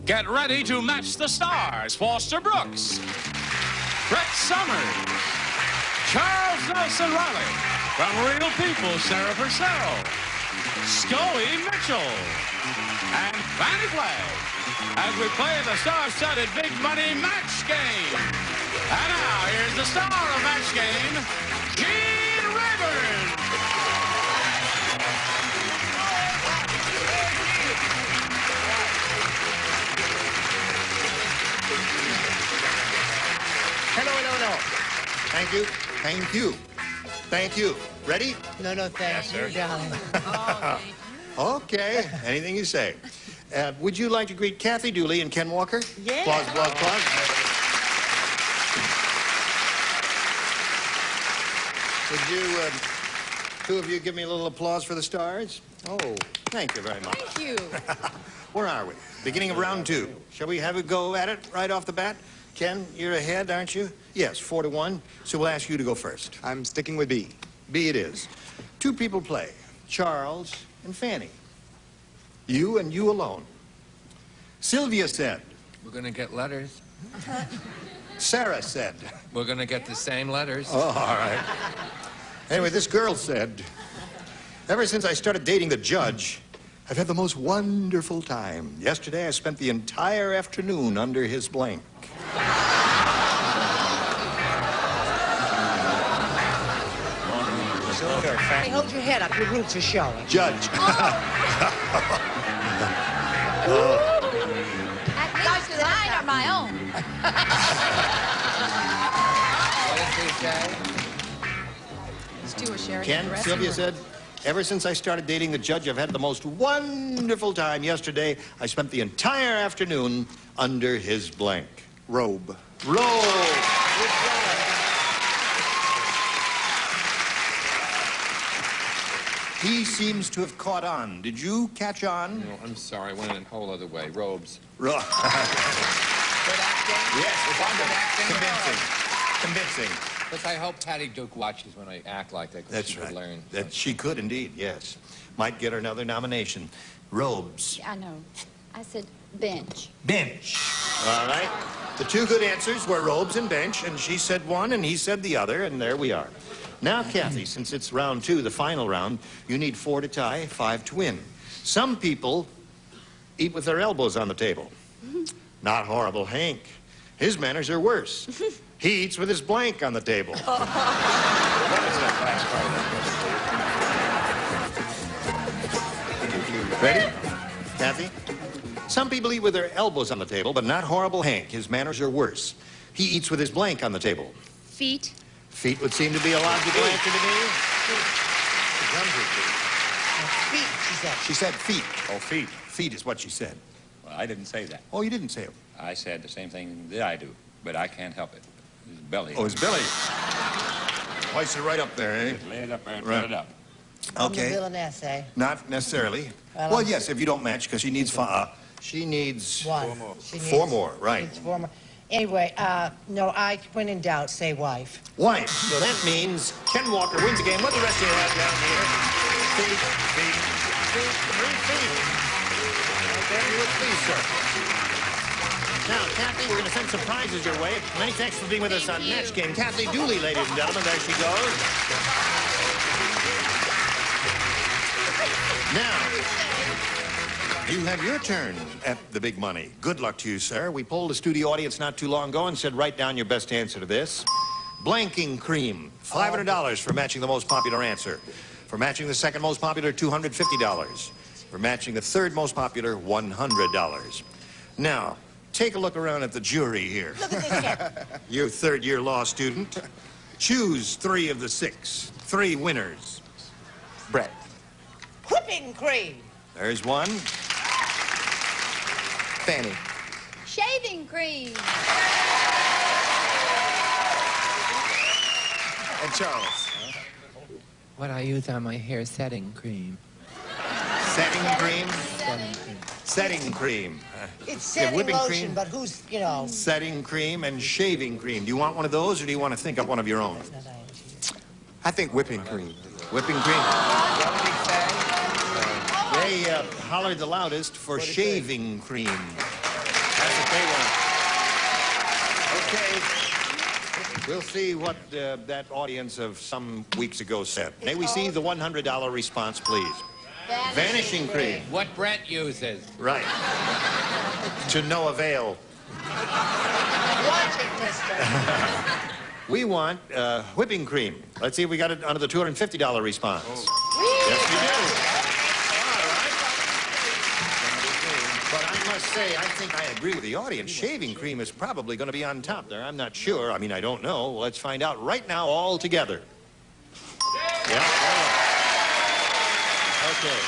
Get ready to match the stars. Foster Brooks, Brett Summers, Charles Nelson Riley, from Real People, Sarah Purcell, Scully Mitchell, and Fanny Flagg, as we play the star-studded Big Money Match Game. And now, here's the star of Match Game, Gene Rayburn. Hello. Thank you. Thank you. Thank you. Ready? No, thank you, darling. Okay. Anything you say. Would you like to greet Kathy Dooley and Ken Walker? Yeah. Applause. Would you, two of you give me a little applause for the stars? Oh, thank you very much. Thank you. Where are we? Beginning of round 2. Shall we have a go at it right off the bat? Ken, you're ahead, aren't you? Yes, 4-1. So we'll ask you to go first. I'm sticking with B. B it is. 2 people play, Charles and Fanny. You and you alone. Sylvia said. We're going to get letters. Sarah said. We're going to get the same letters. Oh, all right. Anyway, this girl said, ever since I started dating the judge, I've had the most wonderful time. Yesterday, I spent the entire afternoon under his blank. Hey, hold your head up. Your roots are showing. Judge. At least mine are my own. What did they say? These two are sharing Ken, the Sylvia restroom. said, ever since I started dating the judge, I've had the most wonderful time. Yesterday, I spent the entire afternoon under his blank. Robe. Roll. He seems to have caught on. Did you catch on? No, I'm sorry. I went in a whole other way. Robes. Ro- Good acting? Yes, Is that good acting? convincing. But I hope Patty Duke watches when I act like that. 'Cause That's she right. Could learn. That she could indeed, yes. Might get her another nomination. Robes. I know. I said bench. Bench. All right. The 2 good answers were robes and bench, and she said one and he said the other, and there we are. Now, Kathy, since it's round 2, the final round, you need 4 to tie, 5 to win. Some people eat with their elbows on the table. Not horrible Hank. His manners are worse. He eats with his blank on the table. Ready? Kathy? Some people eat with their elbows on the table, but not horrible Hank. His manners are worse. He eats with his blank on the table. Feet. Feet would seem to be a logical answer to me. Feet, she said. She said feet. Oh, feet. Feet is what she said. Well, I didn't say that. Oh, you didn't say it. I said the same thing that I do, but I can't help it. His belly. Oh, his belly. Hoist it right up there, eh? Just lay it up there and Right. put it up. I'm the Okay. villainess, eh? Not necessarily. Well, Well, yes, if you don't match, because she needs she needs One. She needs 4 more, right. needs 4 more. Anyway, no, when in doubt, say wife. Wife. So that means Ken Walker wins the game. What the rest of you have down here? Feet, feet, feet, 3 feet. Okay, you would please, sir. Now, Kathy, we're going to send some prizes your way. Many thanks for being with us on Match Game. Kathy Dooley, ladies and gentlemen, there she goes. Now, you have your turn at the big money. Good luck to you, sir. We polled the studio audience not too long ago and said, write down your best answer to this. Blanking cream, $500 for matching the most popular answer. For matching the second most popular, $250. For matching the third most popular, $100. Now, take a look around at the jury here. Look at this cat. You third-year law student. Choose 3 of the 6. 3 winners. Brett. Whipping cream. There's one. Fanny. Shaving cream. And Charles. What I use on my hair setting cream. Setting cream. Setting cream. Setting cream. It's setting whipping lotion, cream. but who's, you know. Setting cream and shaving cream. Do you want one of those, or do you want to think up one of your own? I think whipping cream. Whipping cream. What did he say? They hollered the loudest for shaving cream. They won. Okay. We'll see what that audience of some weeks ago said. May we see the $100 response, please? Vanishing cream. What Brett uses. Right. To no avail. Watch it, mister. We want whipping cream. Let's see if we got it under the $250 response. Yes, we do. All right. But I must say, I think I agree with the audience. Shaving cream is probably going to be on top there. I'm not sure. I mean, I don't know. Let's find out right now all together. Yeah. Okay.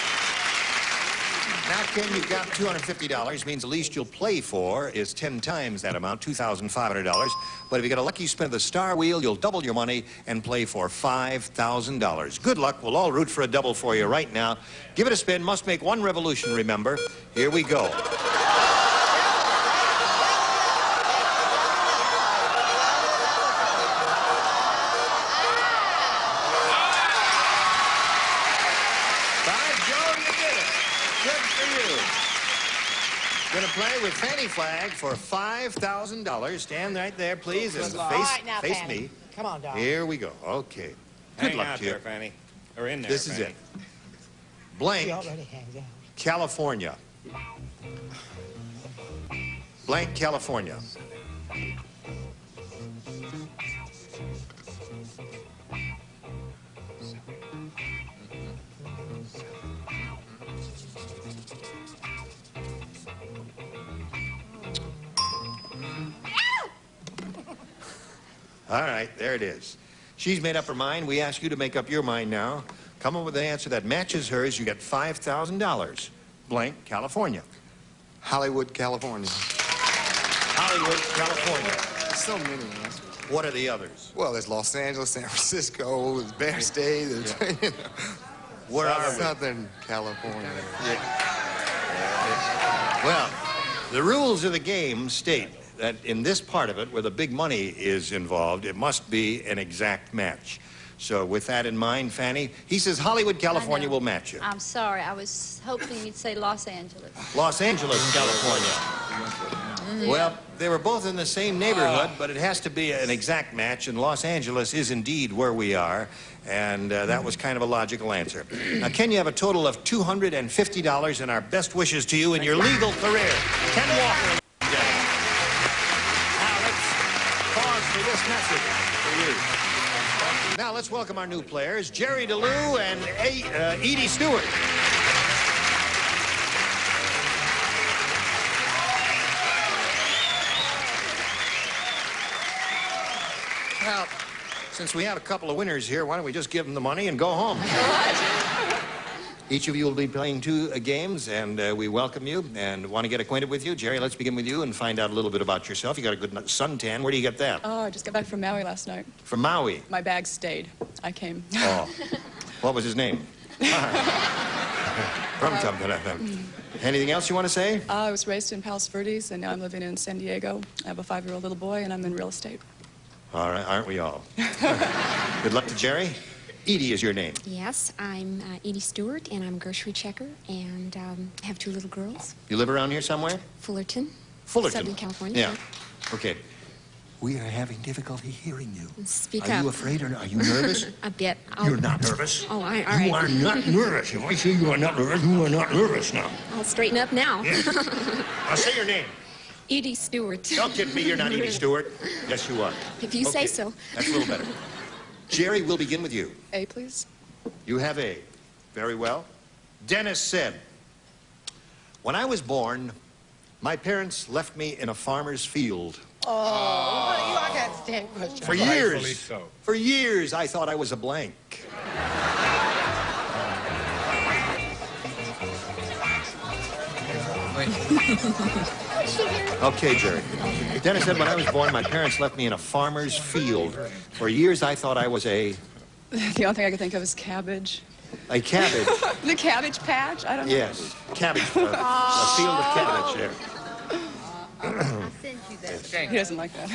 Now, Ken, you've got $250, means the least you'll play for is 10 times that amount, $2,500. But if you get a lucky spin of the star wheel, you'll double your money and play for $5,000. Good luck. We'll all root for a double for you right now. Give it a spin. Must make one revolution, remember. Here we go. Going to play with Fanny Flag for $5,000. Stand right there, please, and All right, now, face Fanny. me. Come on, darling. Here we go. Okay. Good Hang luck out to you. there, Fanny. Or in there, This is Fanny. it. Blank, He already hangs out. California. Blank, California. All right, there it is. She's made up her mind. We ask you to make up your mind now. Come up with an answer that matches hers. You get $5,000. Blank, California. Hollywood, California. Hollywood, California. There's so many answers. What are the others? Well, there's Los Angeles, San Francisco, there's Bear State, there's Where are we? Southern California. Well, the rules of the game state that in this part of it, where the big money is involved, it must be an exact match. So with that in mind, Fanny, he says Hollywood, California will match you. I'm sorry. I was hoping you'd say Los Angeles. Los Angeles, California. Well, they were both in the same neighborhood, but it has to be an exact match, and Los Angeles is indeed where we are, and that was kind of a logical answer. Now, Ken, you have a total of $250, and our best wishes to you in your legal career. Ken Walker. Now, let's pause for this message for you. Now, let's welcome our new players, Jerry DeLue and Edie Stewart. Well, since we have a couple of winners here, why don't we just give them the money and go home? Each of you will be playing two games, and we welcome you and want to get acquainted with you. Jerry, let's begin with you and find out a little bit about yourself. You got a good suntan. Where do you get that? Oh, I just got back from Maui last night. From Maui. My bag stayed. I came. Oh. What was his name? From Anything else you want to say? I was raised in Palos Verdes, and now I'm living in San Diego. I have a 5-year-old little boy, and I'm in real estate. All right, aren't we all? Good luck to Jerry. Edie is your name. Yes, I'm Edie Stewart, and I'm a grocery checker, and have 2 little girls. You live around here somewhere? Fullerton. Fullerton. Southern California. Yeah. Okay. We are having difficulty hearing you. Speak Are up. you afraid or are you nervous? A bit. You're not nervous. Oh, all right. You are not nervous. If I say you are not nervous, you are not nervous now. I'll straighten up now. Yes. I'll say your name. Edie Stewart. Don't kid me, you're not Edie Stewart. Yes, you are. If you say so. That's a little better. Jerry, we'll begin with you. A, please. You have A. Very well. Dennis said, when I was born, my parents left me in a farmer's field. Oh, you I can't stand questions. For years, for years, I thought I was a blank. Okay, Jerry. Dennis said, when I was born, my parents left me in a farmer's field. For years, I thought I was a The only thing I could think of is cabbage. cabbage. The cabbage patch? I don't know. Yes, cabbage. A field of cabbage there. I sent you that. He doesn't like that.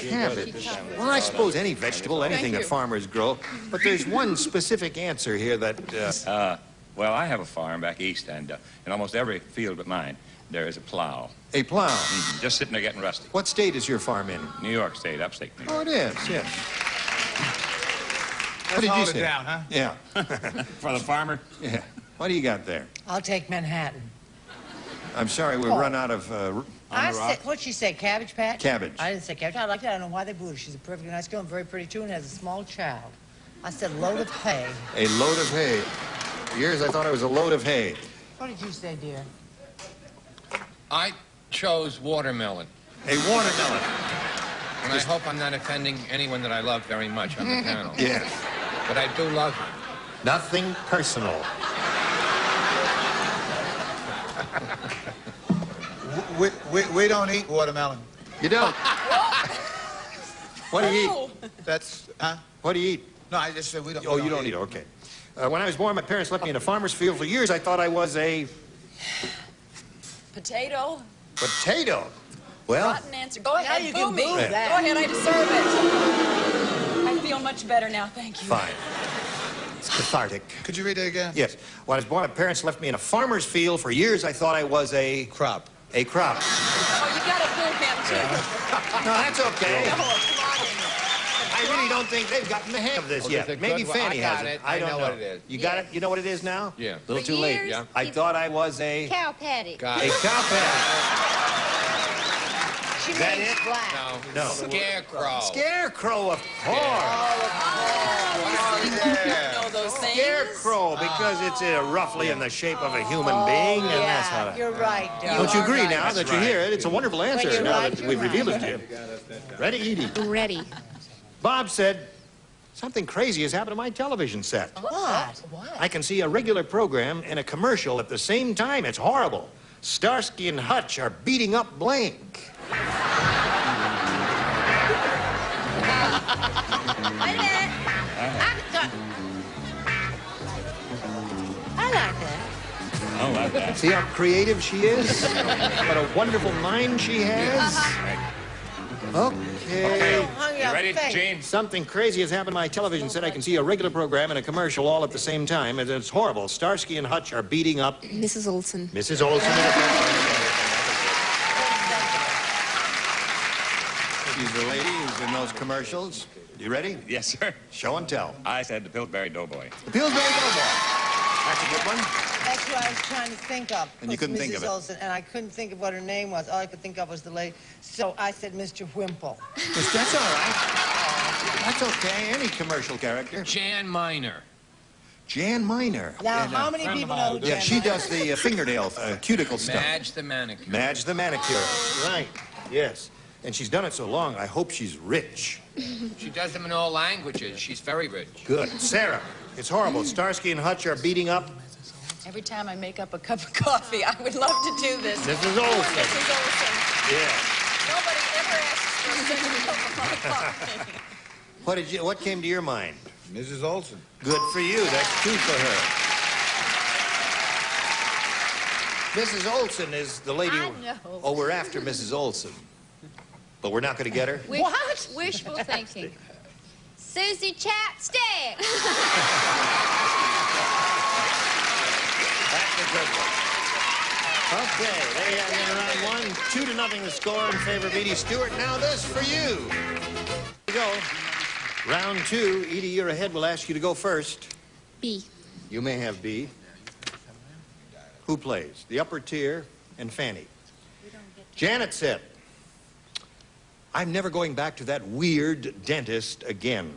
Cabbage. Well, I suppose any vegetable, anything that you. farmers grow. But there's one specific answer here that... Well, I have a farm back east, and in almost every field but mine, There is a plow. A plow. Just sitting there getting rusty. What state is your farm in? New York State, upstate New York. Oh, it is, yes. What did you say? down, huh? Yeah. For the farmer? Yeah. What do you got there? I'll take Manhattan. I'm sorry, we've run out of I said, what'd she say, Cabbage Patch? Cabbage. I didn't say cabbage. I like that. I don't know why they booed her. She's a perfectly nice girl and very pretty, too, and has a small child. I said load of hay. A load of hay. For years I thought it was a load of hay. What did you say, dear? I chose watermelon. A watermelon. And I hope I'm not offending anyone that I love very much on the panel. Yes. But I do love you. Nothing personal. We don't eat watermelon. You don't? What do you eat? That's, huh? What do you eat? No, I just said we don't. Oh, you don't eat, okay. When I was born, my parents left me in a farmer's field. For years, I thought I was a Potato? potato. Well, Rotten answer. Go Now ahead, you boo can me. boo Go that. ahead, I deserve it. I feel much better now, thank you. fine. It's cathartic. Could you read that again? Yes. When I was born, my parents left me in a farmer's field. For years, I thought I was a Crop. crop. Oh, you gotta boo him, too. No, that's okay. No, come on. I really don't think they've gotten the hang of this Oh, yet. there's a Maybe good one. Fanny I got has it. I I don't know what it is. You got it? You know what it is now? Yeah. A little For too late. years, Yeah. I thought I was a Cow patty. Got a it. cow patty. She that means it? black. No. Scarecrow. Scarecrow, of course. Know those things? Scarecrow, because it's roughly in the shape of a human being, and that's how Yeah, to... you're right, Doug. Don't you are agree right. now that you hear it? It's a wonderful answer you're now right, that you're we've right. revealed it to you. Ready, Edie? Ready. Bob said, something crazy has happened to my television set. What? I can see a regular program and a commercial at the same time. It's horrible. Starsky and Hutch are beating up Blank. Wait a minute. I like that. Oh, like that. See how creative she is? What a wonderful mind she has. Okay. Hung You up ready, face. Gene? Something crazy has happened to my television set. I can see a regular program and a commercial all at the same time, and it's horrible. Starsky and Hutch are beating up Mrs. Olson. Mrs. Olson. She's the lady who's in those commercials. You ready? Yes, sir. Show and tell. I said the Pillsbury Doughboy. The Pillsbury Doughboy. That's a good one. That's what I was trying to think of. And you couldn't think of Mrs. it. Olsen, and I couldn't think of what her name was. All I could think of was the lady. So I said Mr. Wimple. That's all right. That's okay. Any commercial character. Jan Miner. Jan Miner. Now, how many people know who Yeah, Jan she Miner does the fingernail, cuticle stuff. Madge the manicure. Madge the manicure. Right. Yes. And she's done it so long, I hope she's rich. She does them in all languages. She's very rich. Good. Sarah, it's horrible. Starsky and Hutch are beating up Every time I make up a cup of coffee, I would love to do this. Mrs. Poor Olsen. Mrs. Olsen. Yeah. Nobody ever asks for a second cup of my coffee. What came to your mind? Mrs. Olsen. Good for you. That's two for her. Mrs. Olsen is the lady. I know. Oh, we're after Mrs. Olsen. But we're not going to get her? What? Wishful thinking. Susie Chapstick. That's a good one. Okay, there you have it in round 1. 2-0 the score in favor of Edie Stewart. Now this for you. Here we go. Round 2. Edie, you're ahead. We'll ask you to go first. B. You may have B. Who plays? The upper tier and Fanny. Janet said, I'm never going back to that weird dentist again.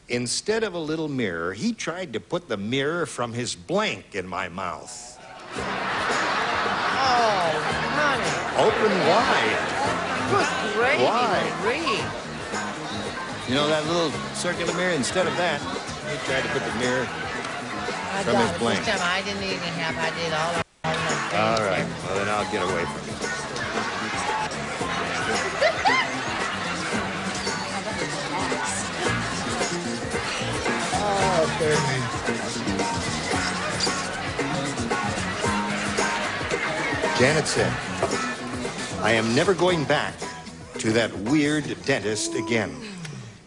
Instead of a little mirror, he tried to put the mirror from his blank in my mouth. Oh, honey. Open wide. Good gravy, Why? Marie. You know that little circular mirror? Instead of that, he tried to put the mirror I from got his it. blank. This time I didn't eat any half. I did all of it. All right. Well, then I'll get away from you. Oh, baby. Janet said, I am never going back to that weird dentist again.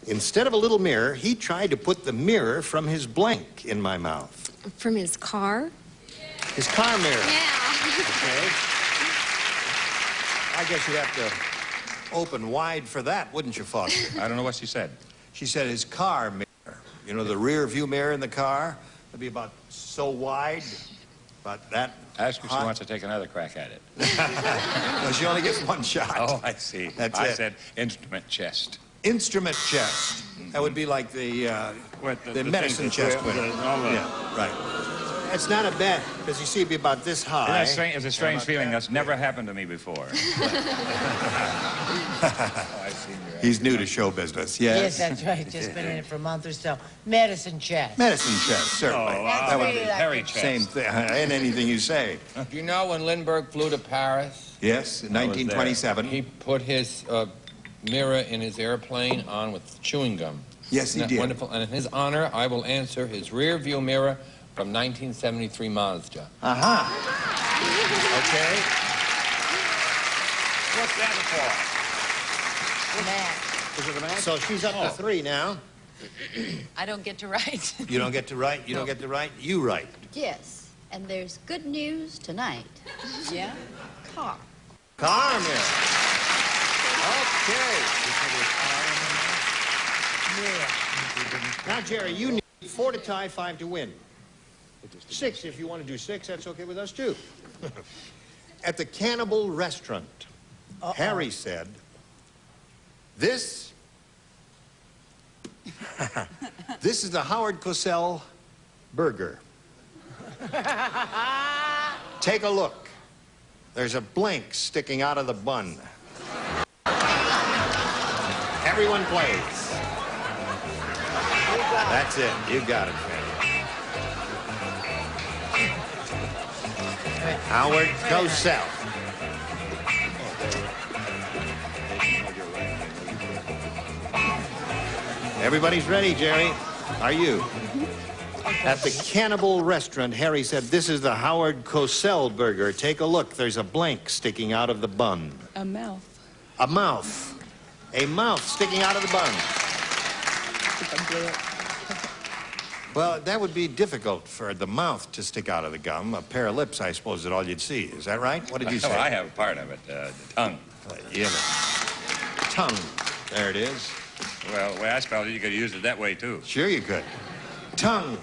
Instead of a little mirror, he tried to put the mirror from his blank in my mouth. From his car. His car mirror. Yeah. Okay. I guess you'd have to open wide for that, wouldn't you, Foster? I don't know what she said. She said his car mirror. You know, the rear view mirror in the car? It'd be about so wide, about that. Ask her if she high. wants to take another crack at it. No, she only gets one shot. Oh, I see. That's I it. said instrument chest. Instrument chest. That would be like the medicine chest winner. Yeah, right. It's not a bad, because you see, it'd be about this high. It's a strange feeling. That's never happened to me before. He's new to show business, Yes, yes. that's right. Just been in it for a month or so. Medicine chest. Medicine chest, certainly. That's That would really be like hairy it. chest. same thing, and anything you say. Do you know when Lindbergh flew to Paris, Yes, in 1927. he put his mirror in his airplane on with chewing gum? Yes, he Isn't that did. wonderful? And in his honor, I will answer his rear view mirror from 1973 Mazda. Uh-huh. Okay. What's that for? Matt. Is it the match? So she's up to 3 now. I don't get to write. You don't get to write, you don't get to write, you write. Yes, and there's good news tonight. Yeah? Car. Car mirror. Okay. Now, Jerry, you need 4 to tie, 5 to win. 6, if you want to do 6, that's okay with us, too. At the Cannibal Restaurant, Harry said, this is the Howard Cosell burger. Take a look. There's a blank sticking out of the bun. Everyone plays. That's it. You got it, man. Howard Cosell. Everybody's ready, Jerry. Are you? At the Cannibal Restaurant, Harry said, this is the Howard Cosell burger. Take a look. There's a blank sticking out of the bun. A mouth. A mouth. A mouth sticking out of the bun. If I blew it. Well, that would be difficult for the mouth to stick out of the gum. A pair of lips, I suppose, is all you'd see. Is that right? What did you say? Oh, I have a part of it, the tongue. Yeah. Tongue. There it is. Well, the way I spelled it, you could use it that way, too. Sure you could. Tongue,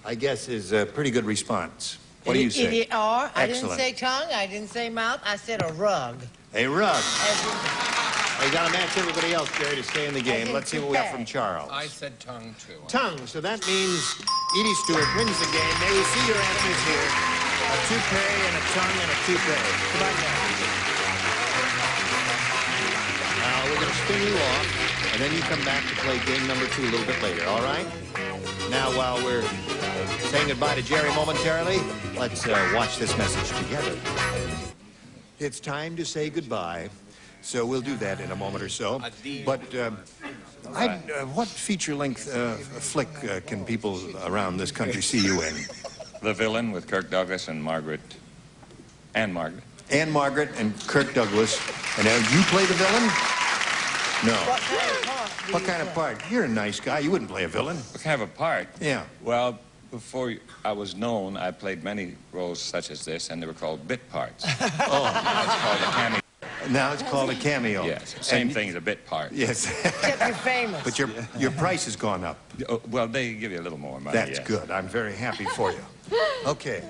I guess, is a pretty good response. What do you say? Idiot R. I didn't Excellent. say tongue. I didn't say mouth. I said a rug. A rug. As in- Well, you got to match everybody else, Jerry, to stay in the game. in Let's see what we got toupee. from Charles. I said tongue, too. Tongue. So that means Edie Stewart wins the game. May we see your answers here. A toupee and a tongue and a toupee. Come on down. Now, we're going to spin you off, and then you come back to play game number 2 a little bit later, all right? Now, while we're saying goodbye to Jerry momentarily, let's watch this message together. It's time to say goodbye, so we'll do that in a moment or so. But what feature-length flick can people around this country see you in? The Villain with Kirk Douglas and Margaret. And Margaret. Anne Margaret and Kirk Douglas. And you play the villain? No. What kind of part? do What you kind of play? part? You're a nice guy. You wouldn't play a villain. What kind of a part? Yeah. Well, before I was known, I played many roles such as this, and they were called bit parts. Oh, That's called a cameo. now it's called a cameo. Yes, same And- thing as a bit part. Yes. Except you're famous. But your price has gone up. Oh, well, they give you a little more money. That's yes. good. I'm very happy for you. Okay.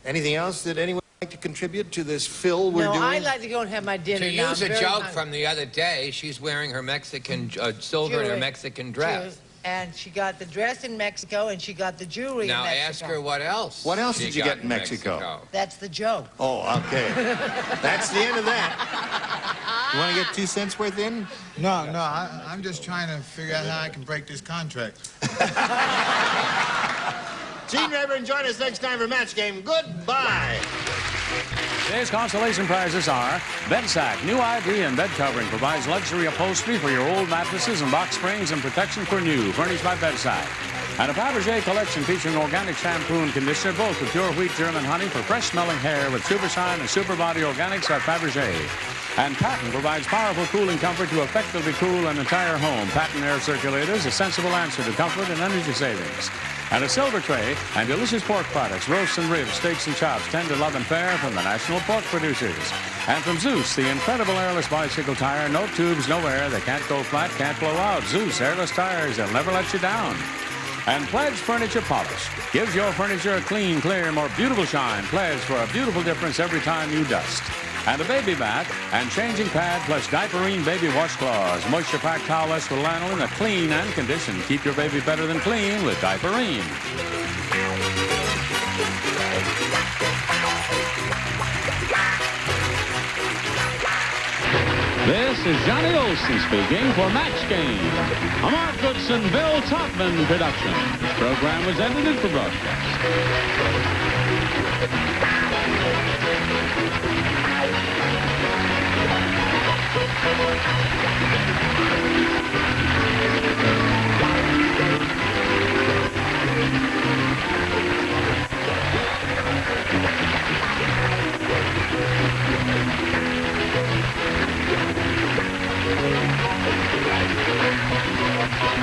Anything else that anyone would like to contribute to this fill we're no, doing? I'd like to go and have my dinner To now. use I'm a very joke hungry. from the other day, she's wearing her Mexican silver and her Jewelry. Mexican dress. And she got the dress in Mexico, and she got the jewelry Now in Mexico. ask her what else. What else she did you got get in Mexico? That's the joke. Oh, okay. That's the end of that. You want to get 2 cents worth in? No, I'm just trying to figure out how I can break this contract. Gene Raver, and join us next time for Match Game. Goodbye. Today's consolation prizes are Bedsack, new ID and bed covering, provides luxury upholstery for your old mattresses and box springs and protection for new, furnished by Bedsack. And a Fabergé collection featuring organic shampoo and conditioner, both with pure wheat German honey for fresh-smelling hair with Super Shine and Super Body Organics at Fabergé. And Patton provides powerful cooling comfort to effectively cool an entire home. Patton air circulators, a sensible answer to comfort and energy savings. And a silver tray and delicious pork products, roasts and ribs, steaks and chops, tender, love, and fair from the national pork producers. And from Zeus, the incredible airless bicycle tire, no tubes, no air, they can't go flat, can't blow out. Zeus airless tires, they'll never let you down. And Pledge Furniture Polish gives your furniture a clean, clear, more beautiful shine. Pledge for a beautiful difference every time you dust. And a baby bath and changing pad plus Diaperine baby washcloths. Moisture packed towelettes with lanolin, a clean and condition. Keep your baby better than clean with Diaperine. This is Johnny Olson speaking for Match Game, a Mark Goodson, Bill Topman production. This program was edited for broadcast.